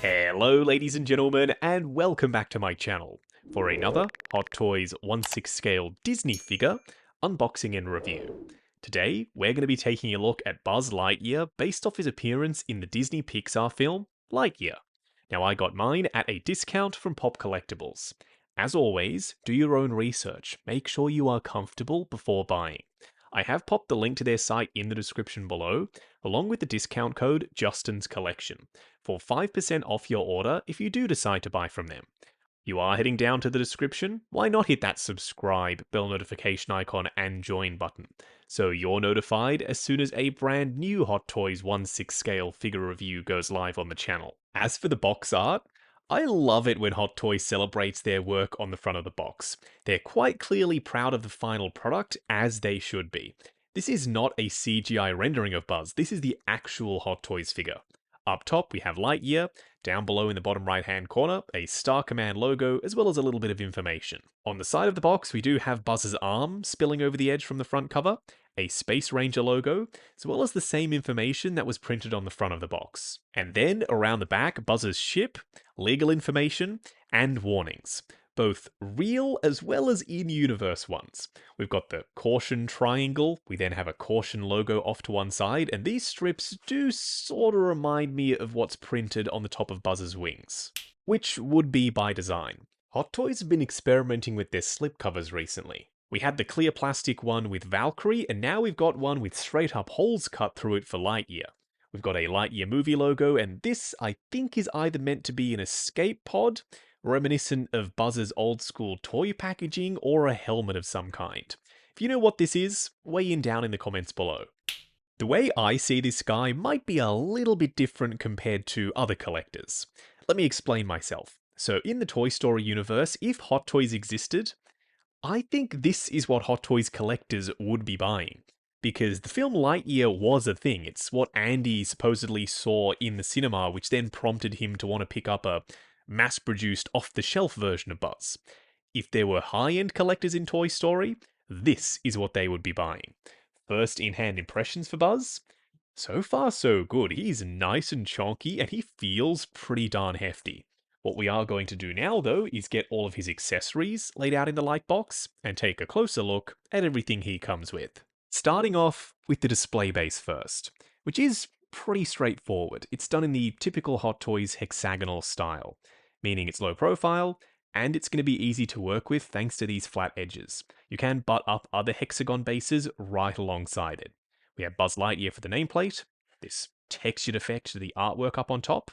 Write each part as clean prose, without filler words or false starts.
Hello ladies and gentlemen, and welcome back to my channel for another Hot Toys 1/6 scale Disney figure unboxing and review. Today, we're going to be taking a look at Buzz Lightyear based off his appearance in the Disney Pixar film Lightyear. Now I got mine at a discount from Pop Collectibles. As always, do your own research, make sure you are comfortable before buying. I have popped the link to their site in the description below, along with the discount code Justin's Collection, for 5% off your order if you do decide to buy from them. You are heading down to the description, why not hit that subscribe, bell notification icon, and join button, so you're notified as soon as a brand new Hot Toys 1/6 scale figure review goes live on the channel. As for the box art, I love it when Hot Toys celebrates their work on the front of the box. They're quite clearly proud of the final product, as they should be. This is not a CGI rendering of Buzz, this is the actual Hot Toys figure. Up top, we have Lightyear. Down below in the bottom right-hand corner, a Star Command logo, as well as a little bit of information. On the side of the box, we do have Buzz's arm spilling over the edge from the front cover, a Space Ranger logo, as well as the same information that was printed on the front of the box. And then, around the back, Buzz's ship, legal information, and warnings. Both real as well as in-universe ones. We've got the caution triangle, we then have a caution logo off to one side, and these strips do sort of remind me of what's printed on the top of Buzz's wings. Which would be by design. Hot Toys have been experimenting with their slipcovers recently. We had the clear plastic one with Valkyrie, and now we've got one with straight up holes cut through it for Lightyear. We've got a Lightyear movie logo, and this, I think, is either meant to be an escape pod, reminiscent of Buzz's old school toy packaging, or a helmet of some kind. If you know what this is, weigh in down in the comments below. The way I see this guy might be a little bit different compared to other collectors. Let me explain myself. So in the Toy Story universe, if Hot Toys existed, I think this is what Hot Toys collectors would be buying. Because the film Lightyear was a thing. It's what Andy supposedly saw in the cinema, which then prompted him to want to pick up a mass-produced, off-the-shelf version of Buzz. If there were high-end collectors in Toy Story, this is what they would be buying. First in-hand impressions for Buzz? So far so good. He's nice and chonky, and he feels pretty darn hefty. What we are going to do now, though, is get all of his accessories laid out in the light box, and take a closer look at everything he comes with. Starting off with the display base first, which is pretty straightforward. It's done in the typical Hot Toys hexagonal style, meaning it's low profile, and it's going to be easy to work with thanks to these flat edges. You can butt up other hexagon bases right alongside it. We have Buzz Lightyear for the nameplate, this textured effect to the artwork up on top,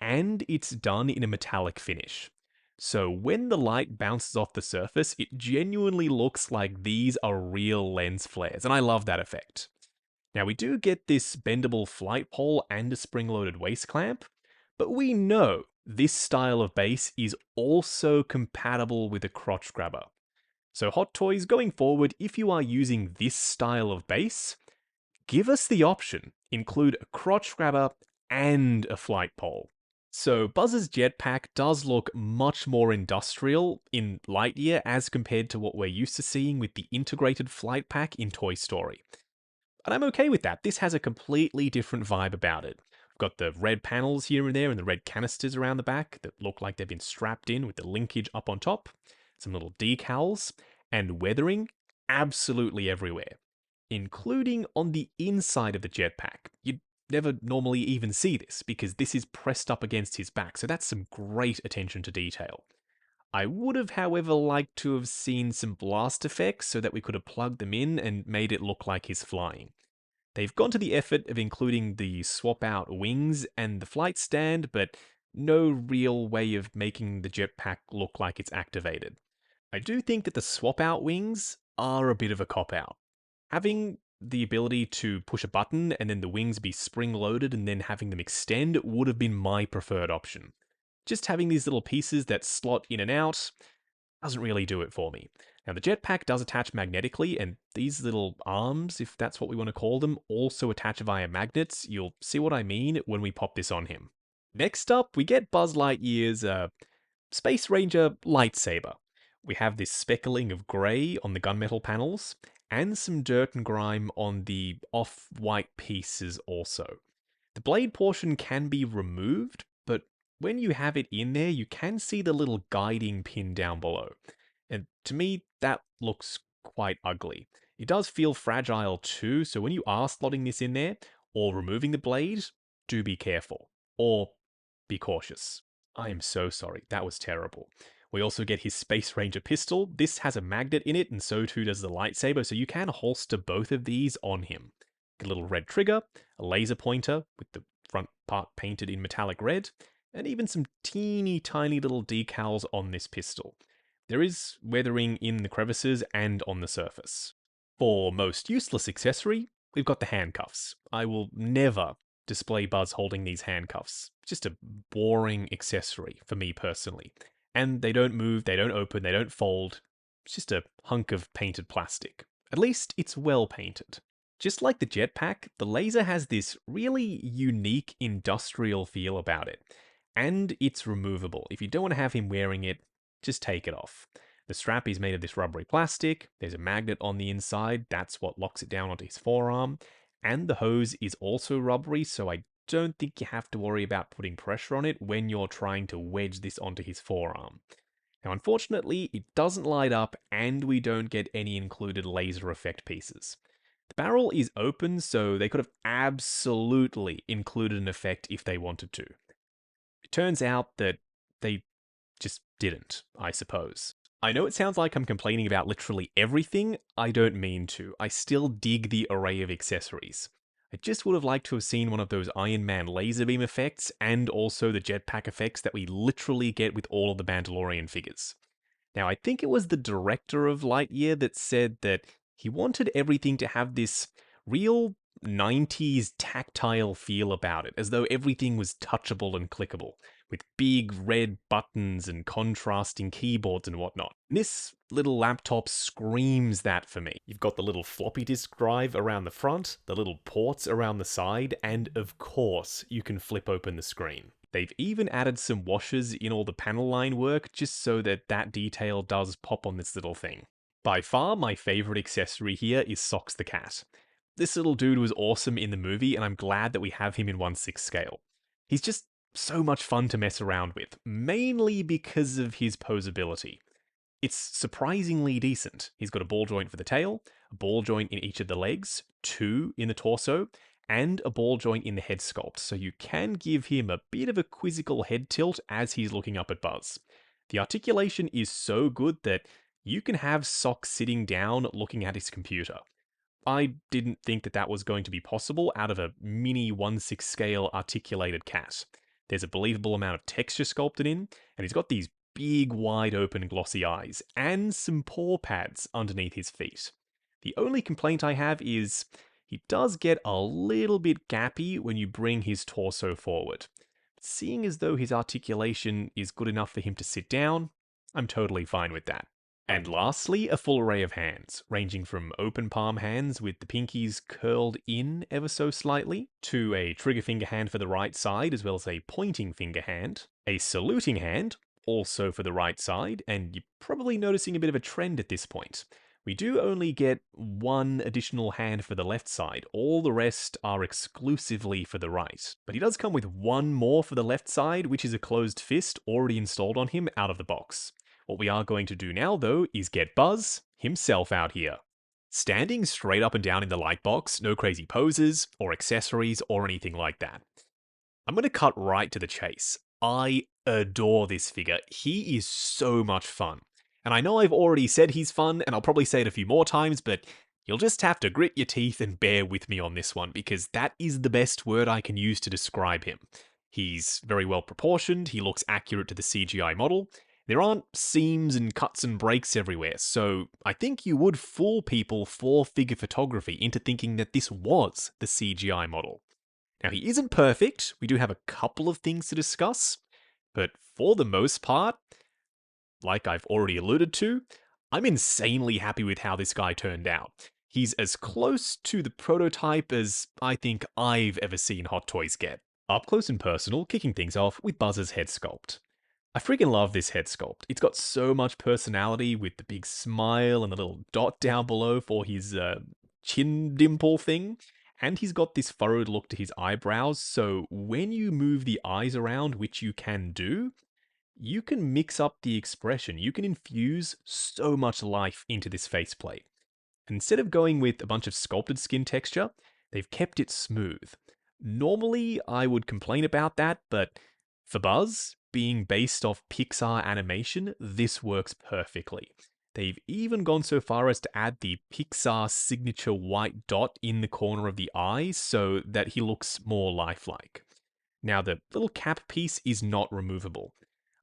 and it's done in a metallic finish. So when the light bounces off the surface, it genuinely looks like these are real lens flares, and I love that effect. Now we do get this bendable flight pole and a spring-loaded waist clamp, but we know this style of base is also compatible with a crotch grabber. So Hot Toys, going forward, if you are using this style of base, give us the option. Include a crotch grabber and a flight pole. So Buzz's jetpack does look much more industrial in Lightyear as compared to what we're used to seeing with the integrated flight pack in Toy Story. And I'm okay with that. This has a completely different vibe about it. We've got the red panels here and there and the red canisters around the back that look like they've been strapped in with the linkage up on top. Some little decals and weathering absolutely everywhere, including on the inside of the jetpack. You'd never normally even see this because this is pressed up against his back, so that's some great attention to detail. I would have, however, liked to have seen some blast effects so that we could have plugged them in and made it look like he's flying. They've gone to the effort of including the swap out wings and the flight stand, but no real way of making the jetpack look like it's activated. I do think that the swap out wings are a bit of a cop out. Having the ability to push a button and then the wings be spring loaded and then having them extend would have been my preferred option. Just having these little pieces that slot in and out doesn't really do it for me. Now the jetpack does attach magnetically, and these little arms, if that's what we want to call them, also attach via magnets. You'll see what I mean when we pop this on him. Next up, we get Buzz Lightyear's Space Ranger lightsaber. We have this speckling of grey on the gunmetal panels, and some dirt and grime on the off-white pieces also. The blade portion can be removed, but when you have it in there, you can see the little guiding pin down below. And to me, that looks quite ugly. It does feel fragile too, so when you are slotting this in there or removing the blade, do be careful. Or be cautious. I am so sorry, that was terrible. We also get his Space Ranger pistol. This has a magnet in it, and so too does the lightsaber, so you can holster both of these on him. A little red trigger, a laser pointer with the front part painted in metallic red, and even some teeny tiny little decals on this pistol. There is weathering in the crevices and on the surface. For most useless accessory, we've got the handcuffs. I will never display Buzz holding these handcuffs. Just a boring accessory for me personally. And they don't move, they don't open, they don't fold. It's just a hunk of painted plastic. At least it's well painted. Just like the jetpack, the laser has this really unique industrial feel about it. And it's removable. If you don't want to have him wearing it, just take it off. The strap is made of this rubbery plastic. There's a magnet on the inside. That's what locks it down onto his forearm. And the hose is also rubbery, so I don't think you have to worry about putting pressure on it when you're trying to wedge this onto his forearm. Now, unfortunately, it doesn't light up, and we don't get any included laser effect pieces. The barrel is open, so they could have absolutely included an effect if they wanted to. It turns out that they just didn't, I suppose. I know it sounds like I'm complaining about literally everything. I don't mean to. I still dig the array of accessories. I just would have liked to have seen one of those Iron Man laser beam effects and also the jetpack effects that we literally get with all of the Mandalorian figures. Now, I think it was the director of Lightyear that said that he wanted everything to have this real 90s tactile feel about it, as though everything was touchable and clickable, with big red buttons and contrasting keyboards and whatnot. This little laptop screams that for me. You've got the little floppy disk drive around the front, the little ports around the side, and of course, you can flip open the screen. They've even added some washers in all the panel line work just so that that detail does pop on this little thing. By far, my favorite accessory here is Socks the cat. This little dude was awesome in the movie, and I'm glad that we have him in 1/6 scale. He's just so much fun to mess around with, mainly because of his posability. It's surprisingly decent. He's got a ball joint for the tail, a ball joint in each of the legs, 2 in the torso, and a ball joint in the head sculpt, so you can give him a bit of a quizzical head tilt as he's looking up at Buzz. The articulation is so good that you can have Sock sitting down looking at his computer. I didn't think that that was going to be possible out of a mini 1/6 scale articulated cat. There's a believable amount of texture sculpted in, and he's got these big, wide open, glossy eyes, and some paw pads underneath his feet. The only complaint I have is he does get a little bit gappy when you bring his torso forward. Seeing as though his articulation is good enough for him to sit down, I'm totally fine with that. And lastly, a full array of hands, ranging from open palm hands with the pinkies curled in ever so slightly, to a trigger finger hand for the right side, as well as a pointing finger hand, a saluting hand, also for the right side, and you're probably noticing a bit of a trend at this point. We do only get one additional hand for the left side, all the rest are exclusively for the right. But he does come with one more for the left side, which is a closed fist already installed on him out of the box. What we are going to do now, though, is get Buzz himself out here. Standing straight up and down in the light box, no crazy poses, or accessories, or anything like that. I'm going to cut right to the chase. I adore this figure. He is so much fun. And I know I've already said he's fun, and I'll probably say it a few more times, but you'll just have to grit your teeth and bear with me on this one, because that is the best word I can use to describe him. He's very well proportioned, he looks accurate to the CGI model. There aren't seams and cuts and breaks everywhere, so I think you would fool people for figure photography into thinking that this was the CGI model. Now, he isn't perfect, we do have a couple of things to discuss, but for the most part, like I've already alluded to, I'm insanely happy with how this guy turned out. He's as close to the prototype as I think I've ever seen Hot Toys get. Up close and personal, kicking things off with Buzz's head sculpt. I freaking love this head sculpt. It's got so much personality with the big smile and the little dot down below for his chin dimple thing. And he's got this furrowed look to his eyebrows, so when you move the eyes around, which you can do, you can mix up the expression. You can infuse so much life into this faceplate. Instead of going with a bunch of sculpted skin texture, they've kept it smooth. Normally, I would complain about that, but for Buzz, being based off Pixar animation, this works perfectly. They've even gone so far as to add the Pixar signature white dot in the corner of the eye so that he looks more lifelike. Now, the little cap piece is not removable.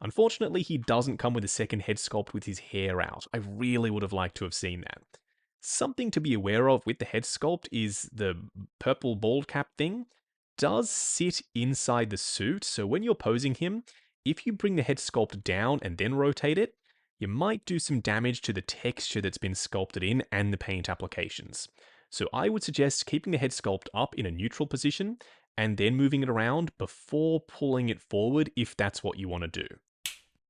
Unfortunately, he doesn't come with a second head sculpt with his hair out. I really would have liked to have seen that. Something to be aware of with the head sculpt is the purple bald cap thing does sit inside the suit, so when you're posing him, if you bring the head sculpt down and then rotate it, you might do some damage to the texture that's been sculpted in and the paint applications. So I would suggest keeping the head sculpt up in a neutral position and then moving it around before pulling it forward if that's what you want to do.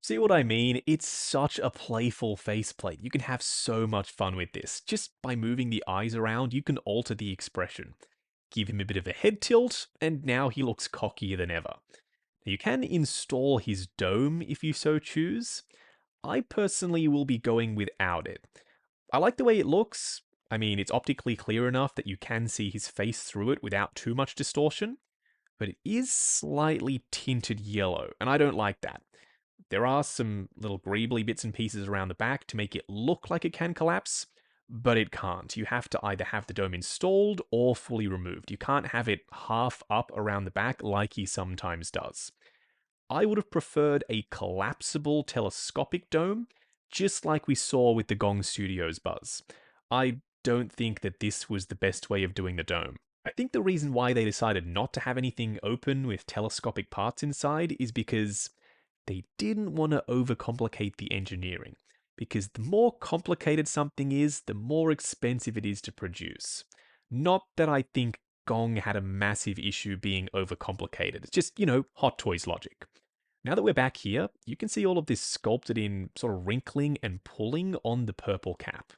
See what I mean? It's such a playful faceplate. You can have so much fun with this. Just by moving the eyes around, you can alter the expression. Give him a bit of a head tilt, and now he looks cockier than ever. You can install his dome if you so choose. I personally will be going without it. I like the way it looks. I mean, it's optically clear enough that you can see his face through it without too much distortion, but it is slightly tinted yellow, and I don't like that. There are some little greebly bits and pieces around the back to make it look like it can collapse, but it can't. You have to either have the dome installed or fully removed. You can't have it half up around the back like he sometimes does. I would have preferred a collapsible telescopic dome, just like we saw with the Gong Studios Buzz. I don't think that this was the best way of doing the dome. I think the reason why they decided not to have anything open with telescopic parts inside is because they didn't want to overcomplicate the engineering. Because the more complicated something is, the more expensive it is to produce. Not that I think Gong had a massive issue being overcomplicated. It's just, Hot Toys logic. Now that we're back here, you can see all of this sculpted in sort of wrinkling and pulling on the purple cap.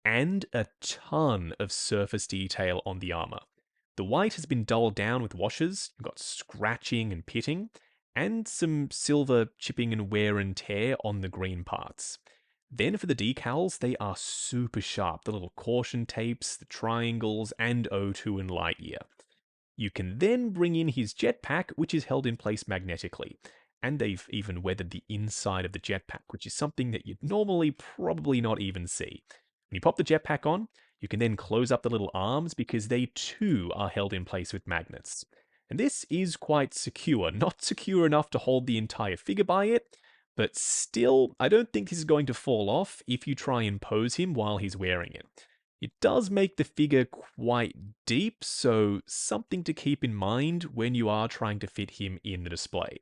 And a ton of surface detail on the armor. The white has been dulled down with washes, you've got scratching and pitting, and some silver chipping and wear and tear on the green parts. Then for the decals, they are super sharp, the little caution tapes, the triangles, and O2 and Lightyear. You can then bring in his jetpack, which is held in place magnetically. And they've even weathered the inside of the jetpack, which is something that you'd normally probably not even see. When you pop the jetpack on, you can then close up the little arms because they too are held in place with magnets. And this is quite secure, not secure enough to hold the entire figure by it, but still, I don't think this is going to fall off if you try and pose him while he's wearing it. It does make the figure quite deep, so something to keep in mind when you are trying to fit him in the display.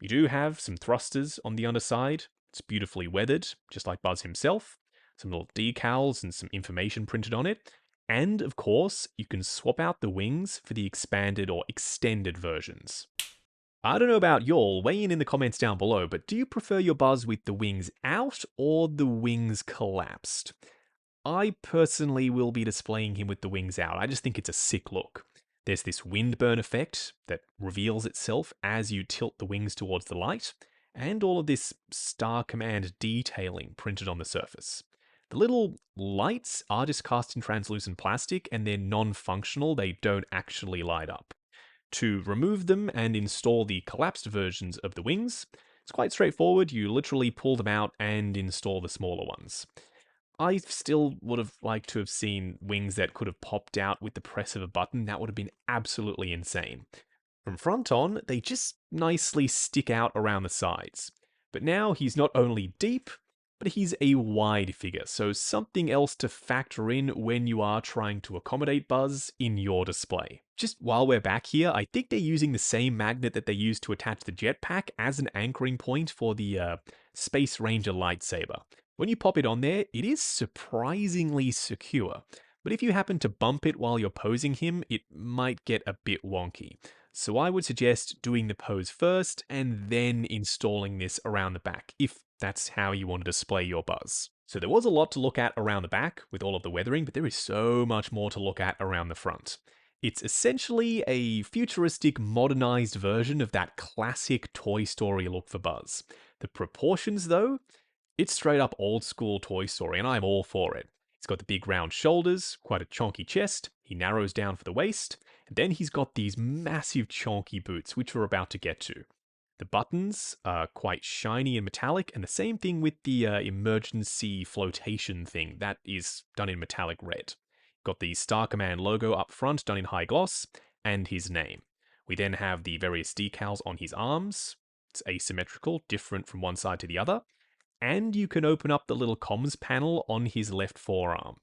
You do have some thrusters on the underside. It's beautifully weathered, just like Buzz himself. Some little decals and some information printed on it. And, of course, you can swap out the wings for the expanded or extended versions. I don't know about y'all, weigh in the comments down below, but do you prefer your Buzz with the wings out or the wings collapsed? I personally will be displaying him with the wings out. I just think it's a sick look. There's this wind burn effect that reveals itself as you tilt the wings towards the light, and all of this Star Command detailing printed on the surface. The little lights are just cast in translucent plastic and they're non-functional, they don't actually light up. To remove them and install the collapsed versions of the wings, it's quite straightforward. You literally pull them out and install the smaller ones. I still would have liked to have seen wings that could have popped out with the press of a button. That would have been absolutely insane. From front on, they just nicely stick out around the sides. But now he's not only deep, but he's a wide figure, so something else to factor in when you are trying to accommodate Buzz in your display. Just while we're back here, I think they're using the same magnet that they used to attach the jetpack as an anchoring point for the Space Ranger lightsaber. When you pop it on there, it is surprisingly secure, but if you happen to bump it while you're posing him, it might get a bit wonky. So I would suggest doing the pose first and then installing this around the back, if that's how you want to display your Buzz. So there was a lot to look at around the back with all of the weathering, but there is so much more to look at around the front. It's essentially a futuristic, modernized version of that classic Toy Story look for Buzz. The proportions, though, it's straight up old school Toy Story, and I'm all for it. He's got the big round shoulders, quite a chonky chest, he narrows down for the waist, and then he's got these massive chonky boots, which we're about to get to. The buttons are quite shiny and metallic, and the same thing with the emergency flotation thing. That is done in metallic red. Got the Star Command logo up front done in high gloss, and his name. We then have the various decals on his arms. It's asymmetrical, different from one side to the other. And you can open up the little comms panel on his left forearm.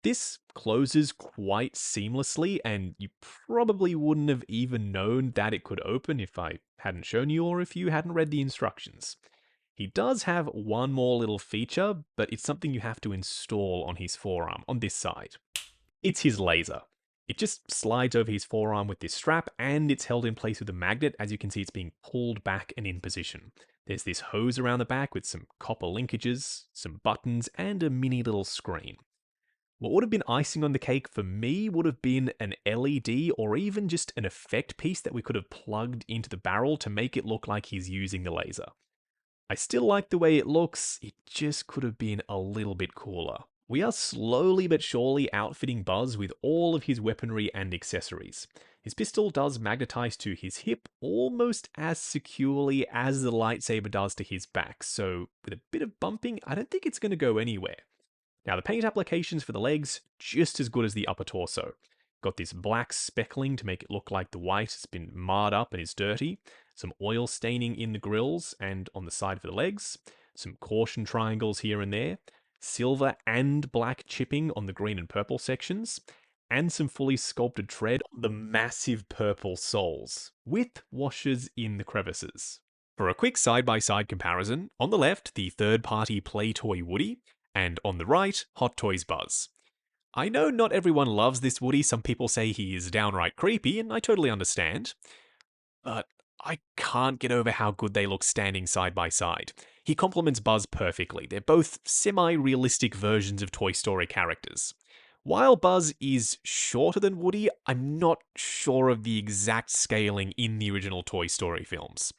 This closes quite seamlessly, and you probably wouldn't have even known that it could open if I hadn't shown you or if you hadn't read the instructions. He does have one more little feature, but it's something you have to install on his forearm, on this side. It's his laser. It just slides over his forearm with this strap, and it's held in place with a magnet. As you can see, it's being pulled back and in position. There's this hose around the back with some copper linkages, some buttons, and a mini little screen. What would have been icing on the cake for me would have been an LED or even just an effect piece that we could have plugged into the barrel to make it look like he's using the laser. I still like the way it looks, it just could have been a little bit cooler. We are slowly but surely outfitting Buzz with all of his weaponry and accessories. His pistol does magnetize to his hip almost as securely as the lightsaber does to his back, so with a bit of bumping, I don't think it's going to go anywhere. Now, the paint applications for the legs, just as good as the upper torso. Got this black speckling to make it look like the white has been marred up and is dirty. Some oil staining in the grills and on the side for the legs. Some caution triangles here and there. Silver and black chipping on the green and purple sections. And some fully sculpted tread on the massive purple soles, with washers in the crevices. For a quick side-by-side comparison, on the left, the third-party Play Toy Woody, and on the right, Hot Toys Buzz. I know not everyone loves this Woody, some people say he is downright creepy, and I totally understand. But I can't get over how good they look standing side by side. He complements Buzz perfectly, they're both semi-realistic versions of Toy Story characters. While Buzz is shorter than Woody, I'm not sure of the exact scaling in the original Toy Story films.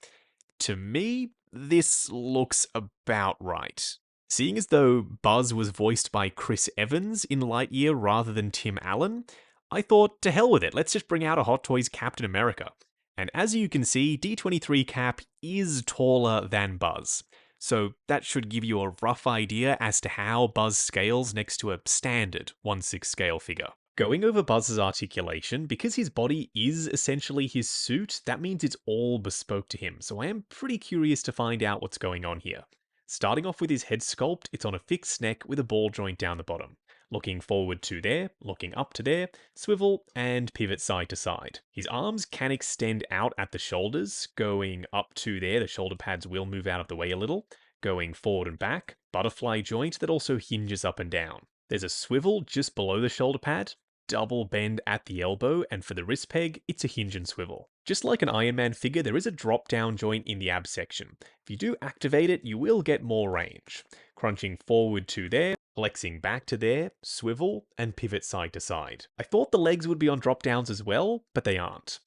To me, this looks about right. Seeing as though Buzz was voiced by Chris Evans in Lightyear rather than Tim Allen, I thought, to hell with it, let's just bring out a Hot Toys Captain America. And as you can see, D23 Cap is taller than Buzz. So that should give you a rough idea as to how Buzz scales next to a standard 1/6 scale figure. Going over Buzz's articulation, because his body is essentially his suit, that means it's all bespoke to him, so I am pretty curious to find out what's going on here. Starting off with his head sculpt, it's on a fixed neck with a ball joint down the bottom. Looking forward to there, looking up to there, swivel, and pivot side to side. His arms can extend out at the shoulders, going up to there, the shoulder pads will move out of the way a little, going forward and back, butterfly joint that also hinges up and down. There's a swivel just below the shoulder pad, double bend at the elbow, and for the wrist peg, it's a hinge and swivel. Just like an Iron Man figure, there is a drop-down joint in the ab section. If you do activate it, you will get more range. Crunching forward to there, flexing back to there, swivel, and pivot side to side. I thought the legs would be on drop-downs as well, but they aren't.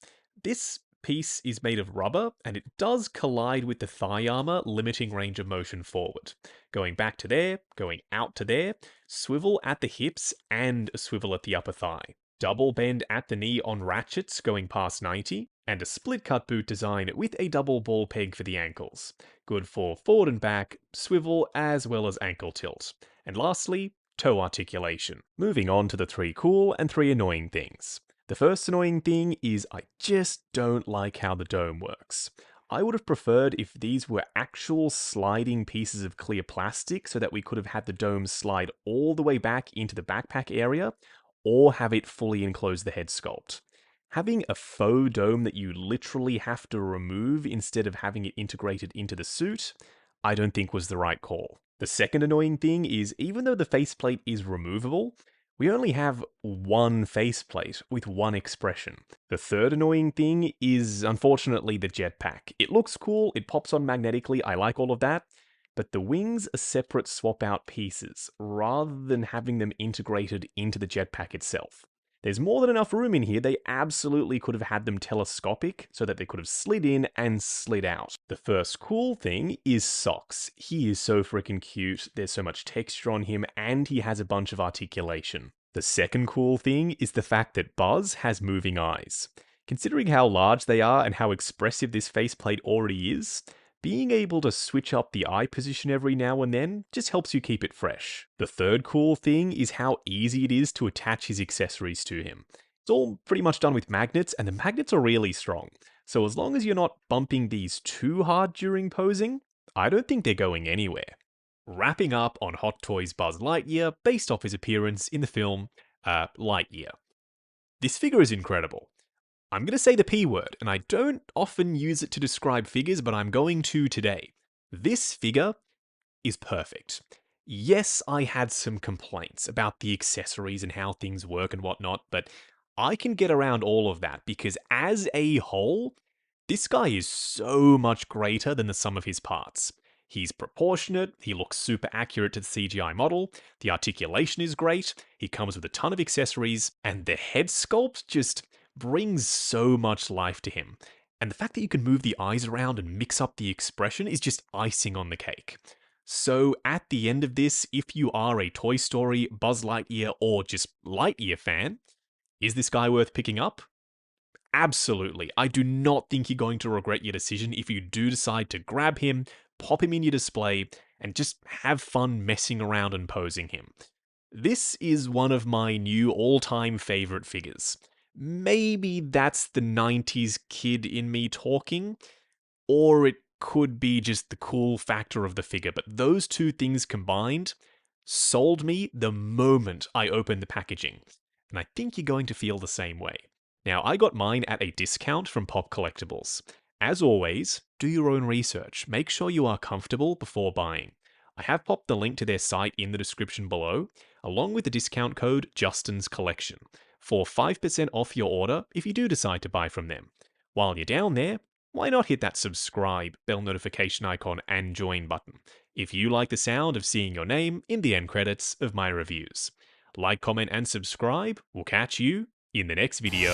This piece is made of rubber, and it does collide with the thigh armor, limiting range of motion forward. Going back to there, going out to there, swivel at the hips, and a swivel at the upper thigh. Double bend at the knee on ratchets going past 90, and a split cut boot design with a double ball peg for the ankles. Good for forward and back, swivel, as well as ankle tilt. And lastly, toe articulation. Moving on to the 3 cool and 3 annoying things. The first annoying thing is I just don't like how the dome works. I would have preferred if these were actual sliding pieces of clear plastic so that we could have had the dome slide all the way back into the backpack area, or have it fully enclose the head sculpt. Having a faux dome that you literally have to remove instead of having it integrated into the suit, I don't think was the right call. The second annoying thing is even though the faceplate is removable, we only have one faceplate with one expression. The third annoying thing is, unfortunately, the jetpack. It looks cool, it pops on magnetically, I like all of that, but the wings are separate swap-out pieces, rather than having them integrated into the jetpack itself. There's more than enough room in here. They absolutely could have had them telescopic so that they could have slid in and slid out. The first cool thing is socks. He is so freaking cute. There's so much texture on him, and he has a bunch of articulation. The second cool thing is the fact that Buzz has moving eyes. Considering how large they are and how expressive this faceplate already is, being able to switch up the eye position every now and then just helps you keep it fresh. The third cool thing is how easy it is to attach his accessories to him. It's all pretty much done with magnets, and the magnets are really strong. So as long as you're not bumping these too hard during posing, I don't think they're going anywhere. Wrapping up on Hot Toys Buzz Lightyear based off his appearance in the film Lightyear. This figure is incredible. I'm going to say the P word, and I don't often use it to describe figures, but I'm going to today. This figure is perfect. Yes, I had some complaints about the accessories and how things work and whatnot, but I can get around all of that because as a whole, this guy is so much greater than the sum of his parts. He's proportionate, he looks super accurate to the CGI model, the articulation is great, he comes with a ton of accessories, and the head sculpt just brings so much life to him. And the fact that you can move the eyes around and mix up the expression is just icing on the cake. So at the end of this, if you are a Toy Story, Buzz Lightyear, or just Lightyear fan, is this guy worth picking up? Absolutely. I do not think you're going to regret your decision if you do decide to grab him, pop him in your display, and just have fun messing around and posing him. This is one of my new all-time favorite figures. Maybe that's the 90s kid in me talking, or it could be just the cool factor of the figure, but those two things combined sold me the moment I opened the packaging, and I think you're going to feel the same way. Now, I got mine at a discount from Pop Collectibles. As always, do your own research. Make sure you are comfortable before buying. I have popped the link to their site in the description below, along with the discount code Justin's Collection, for 5% off your order if you do decide to buy from them. While you're down there, why not hit that subscribe, bell notification icon, and join button if you like the sound of seeing your name in the end credits of my reviews. Like, comment, and subscribe. We'll catch you in the next video.